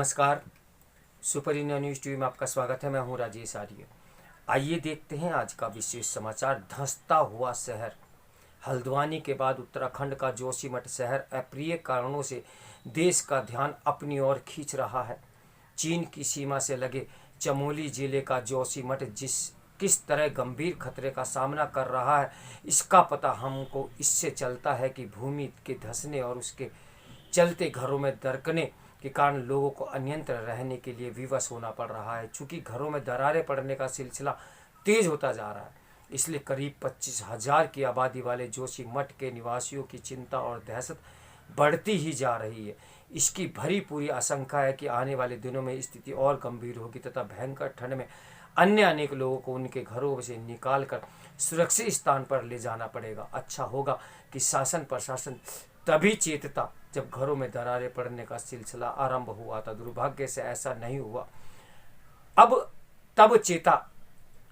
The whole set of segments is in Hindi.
नमस्कार। सुपर इंडिया न्यूज़ टीवी में आपका स्वागत है। मैं हूं राजेश आर्य। आइए देखते हैं आज का विशेष समाचार। धंसता हुआ शहर। हल्द्वानी के बाद उत्तराखंड का जोशीमठ शहर अप्रिय कारणों से देश का ध्यान अपनी ओर खींच रहा है। चीन की सीमा से लगे चमोली जिले का जोशीमठ किस तरह गंभीर खतरे का सामना कर रहा है, इसका पता हमको इससे चलता है कि भूमि के धंसने और उसके चलते घरों में दरकने के कारण लोगों को अनियंत्र रहने के लिए विवश होना पड़ रहा है। चूँकि घरों में दरारें पड़ने का सिलसिला तेज होता जा रहा है, इसलिए करीब 25,000 की आबादी वाले जोशीमठ के निवासियों की चिंता और दहशत बढ़ती ही जा रही है। इसकी भरी पूरी आशंका है कि आने वाले दिनों में स्थिति और गंभीर होगी तथा भयंकर ठंड में अन्य अनेक लोगों को उनके घरों से निकाल कर सुरक्षित स्थान पर ले जाना पड़ेगा। अच्छा होगा कि शासन प्रशासन तभी चेतता जब घरों में दरारें पड़ने का सिलसिला आरंभ हुआ था। दुर्भाग्य से ऐसा नहीं हुआ। अब तब चेता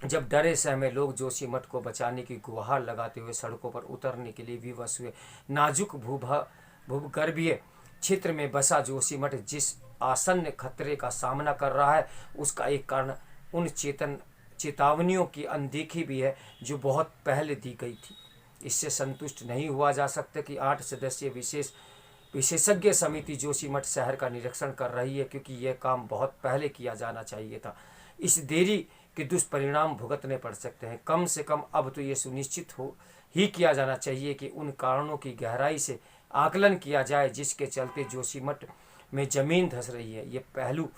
जब डरे सहमे लोग जोशीमठ को बचाने की गुहार लगाते हुए सड़कों पर उतरने के लिए विवश हुए। नाजुक भूगर्भीय क्षेत्र में बसा जोशीमठ जिस आसन्न खतरे का सामना कर रहा है, उसका एक कारण उन चेतावनियों की अनदेखी भी है जो बहुत पहले दी गई थी। इससे संतुष्ट नहीं हुआ जा सकता कि 8 सदस्यीय विशेषज्ञ समिति जोशीमठ शहर का निरीक्षण कर रही है, क्योंकि यह काम बहुत पहले किया जाना चाहिए था। इस देरी के दुष्परिणाम भुगतने पड़ सकते हैं। कम से कम अब तो ये सुनिश्चित हो ही किया जाना चाहिए कि उन कारणों की गहराई से आकलन किया जाए जिसके चलते जोशीमठ में जमीन धंस रही है। ये पहलू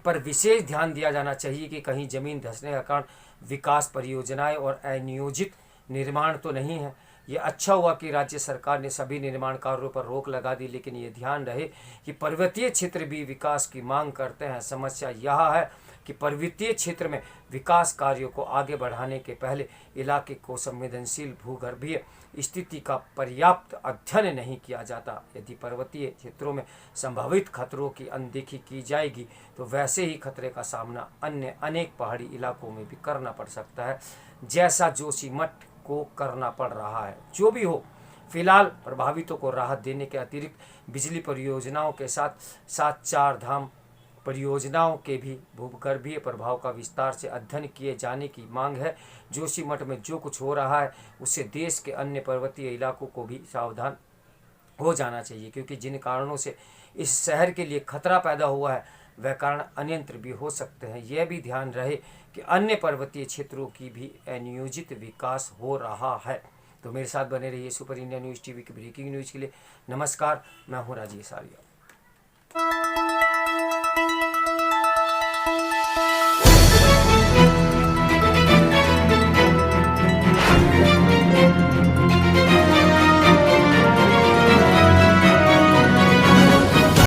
पर विशेष ध्यान दिया जाना चाहिए कि कहीं जमीन धंसने का कारण विकास परियोजनाएं और अनियोजित निर्माण तो नहीं है। ये अच्छा हुआ कि राज्य सरकार ने सभी निर्माण कार्यों पर रोक लगा दी, लेकिन ये ध्यान रहे कि पर्वतीय क्षेत्र भी विकास की मांग करते हैं। समस्या यह है कि पर्वतीय क्षेत्र में विकास कार्यों को आगे बढ़ाने के पहले इलाके को संवेदनशील भूगर्भीय स्थिति का पर्याप्त अध्ययन नहीं किया जाता। यदि पर्वतीय क्षेत्रों में संभावित खतरों की अनदेखी की जाएगी तो वैसे ही खतरे का सामना अन्य अनेक पहाड़ी इलाकों में भी करना पड़ सकता है, जैसा जोशीमठ को करना पड़ रहा है। जो भी हो, फिलहाल प्रभावितों को राहत देने के अतिरिक्त बिजली परियोजनाओं के साथ साथ 4 धाम परियोजनाओं के भी भूगर्भीय प्रभाव का विस्तार से अध्ययन किए जाने की मांग है। जोशीमठ में जो कुछ हो रहा है उससे देश के अन्य पर्वतीय इलाकों को भी सावधान हो जाना चाहिए, क्योंकि जिन कारणों से इस शहर के लिए खतरा पैदा हुआ है वह कारण अनियंत्रित भी हो सकते हैं। यह भी ध्यान रहे कि अन्य पर्वतीय क्षेत्रों की भी अनियोजित विकास हो रहा है। तो मेरे साथ बने रहिए सुपर इंडिया न्यूज़ टीवी की ब्रेकिंग न्यूज़ के लिए। नमस्कार, मैं हूँ राजेश आर्य।